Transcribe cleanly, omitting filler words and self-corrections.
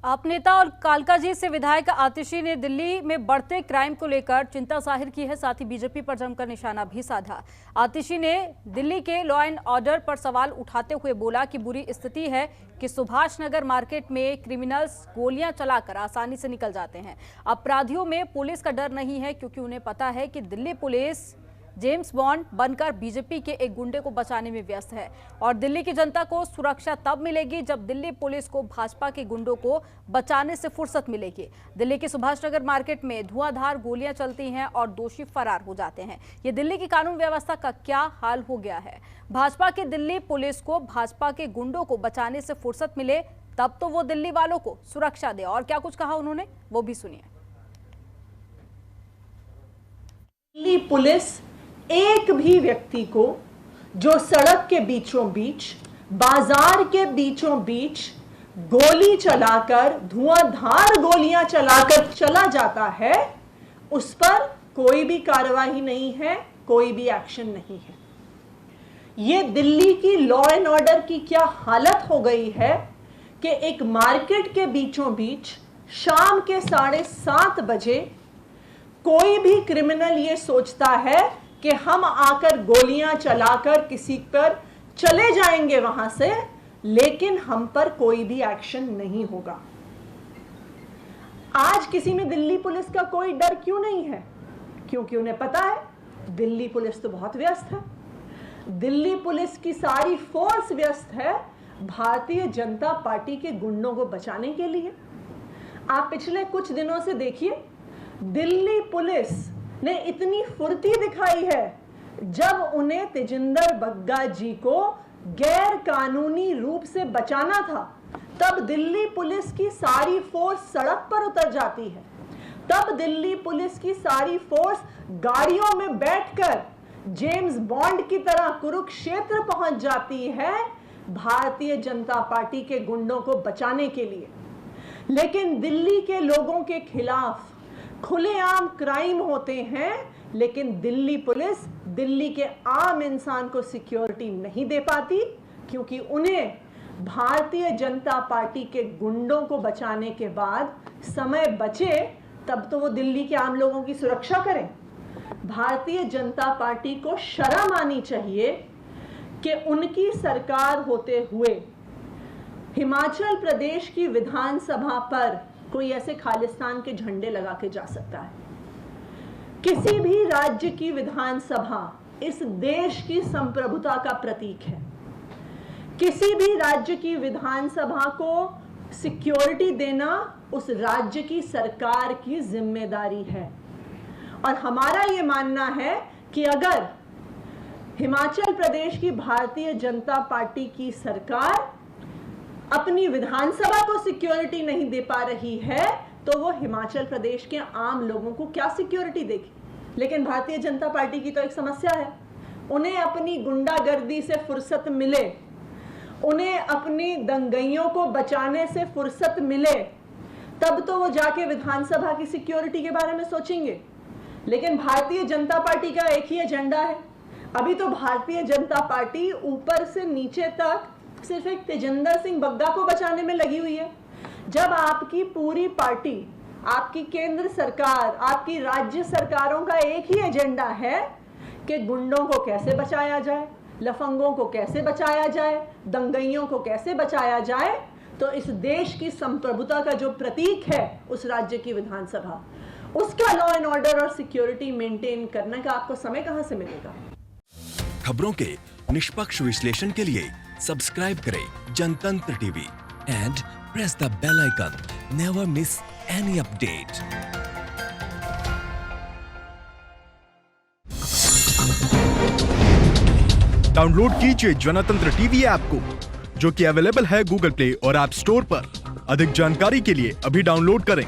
आप नेता और कालकाजी से विधायक आतिशी ने दिल्ली में बढ़ते क्राइम को लेकर चिंता जाहिर की है। साथ ही बीजेपी पर जमकर निशाना भी साधा। आतिशी ने दिल्ली के लॉ एंड ऑर्डर पर सवाल उठाते हुए बोला कि बुरी स्थिति है कि सुभाष नगर मार्केट में क्रिमिनल्स गोलियां चलाकर आसानी से निकल जाते हैं। अपराधियों में पुलिस का डर नहीं है क्योंकि उन्हें पता है कि दिल्ली पुलिस जेम्स बॉन्ड बनकर बीजेपी के एक गुंडे को बचाने में व्यस्त है और दिल्ली की जनता को सुरक्षा तब मिलेगी जब दिल्ली पुलिस को भाजपा के गुंडों को बचाने से फुर्सत मिलेगी। दिल्ली के सुभाष नगर मार्केट में धुआंधार गोलियां चलती हैं और दोषी फरार हो जाते हैं। ये दिल्ली की कानून व्यवस्था का क्या हाल हो गया है। भाजपा की दिल्ली पुलिस को भाजपा के गुंडों को बचाने से फुर्सत मिले तब तो वो दिल्ली वालों को सुरक्षा दे। और क्या कुछ कहा उन्होंने वो भी सुनिए। दिल्ली पुलिस एक भी व्यक्ति को जो सड़क के बीचों बीच, बाजार के बीचों बीच गोली चलाकर, धुआंधार गोलियां चलाकर चला जाता है, उस पर कोई भी कार्रवाई नहीं है, कोई भी एक्शन नहीं है। ये दिल्ली की लॉ एंड ऑर्डर की क्या हालत हो गई है कि एक मार्केट के बीचों बीच शाम के 7:30 बजे कोई भी क्रिमिनल ये सोचता है कि हम आकर गोलियां चलाकर किसी पर चले जाएंगे वहां से, लेकिन हम पर कोई भी एक्शन नहीं होगा। आज किसी में दिल्ली पुलिस का कोई डर क्यों नहीं है? क्योंकि उन्हें पता है दिल्ली पुलिस तो बहुत व्यस्त है। दिल्ली पुलिस की सारी फोर्स व्यस्त है भारतीय जनता पार्टी के गुंडों को बचाने के लिए। आप पिछले कुछ दिनों से देखिए, दिल्ली पुलिस ने इतनी फुर्ती दिखाई है जब उन्हें तेजिंदर बग्गा जी को गैर कानूनी रूप से बचाना था, तब दिल्ली पुलिस की सारी फोर्स सड़क पर उतर जाती है। तब दिल्ली पुलिस की सारी फोर्स गाड़ियों में बैठकर जेम्स बॉन्ड की तरह कुरुक्षेत्र पहुंच जाती है भारतीय जनता पार्टी के गुंडों को बचाने के लिए। लेकिन दिल्ली के लोगों के खिलाफ खुलेआम क्राइम होते हैं, लेकिन दिल्ली पुलिस दिल्ली के आम इंसान को सिक्योरिटी नहीं दे पाती क्योंकि उन्हें भारतीय जनता पार्टी के गुंडों को बचाने के बाद समय बचे तब तो वो दिल्ली के आम लोगों की सुरक्षा करें। भारतीय जनता पार्टी को शर्म आनी चाहिए कि उनकी सरकार होते हुए हिमाचल प्रदेश की विधानसभा पर कोई ऐसे खालिस्तान के झंडे लगा के जा सकता है। किसी भी राज्य की विधानसभा इस देश की संप्रभुता का प्रतीक है। किसी भी राज्य की विधानसभा को सिक्योरिटी देना उस राज्य की सरकार की जिम्मेदारी है। और हमारा ये मानना है कि अगर हिमाचल प्रदेश की भारतीय जनता पार्टी की सरकार अपनी विधानसभा को सिक्योरिटी नहीं दे पा रही है तो वो हिमाचल प्रदेश के आम लोगों को क्या सिक्योरिटी देगी। लेकिन भारतीय जनता पार्टी की तो एक समस्या है, उन्हें अपनी गुंडागर्दी से फुर्सत मिले, उन्हें अपनी दंगइयों को बचाने से फुर्सत मिले तब तो वो जाके विधानसभा की सिक्योरिटी के बारे में सोचेंगे। लेकिन भारतीय जनता पार्टी का एक ही एजेंडा है। अभी तो भारतीय जनता पार्टी ऊपर से नीचे तक सिर्फ एक तेजिंदर सिंह बग्गा को बचाने में लगी हुई है, जब आपकी पूरी पार्टी, आपकी केंद्र सरकार, आपकी राज्य सरकारों का एक ही एजेंडा है कि गुंडों को कैसे बचाया जाए, लफंगों को कैसे बचाया जाए, दंगइयों को कैसे बचाया जाए। तो इस देश की संप्रभुता का जो प्रतीक है उस राज्य की विधानसभा, उसका लॉ एंड ऑर्डर और सिक्योरिटी मेंटेन करने का आपको समय कहां से मिलेगा। खबरों के निष्पक्ष विश्लेषण के लिए सब्सक्राइब करें Jantantra TV and press the bell icon. Never miss any update. Download कीजिए जनतंत्र टीवी ऐप को, जो कि अवेलेबल है गूगल प्ले और ऐप स्टोर पर। अधिक जानकारी के लिए अभी डाउनलोड करें।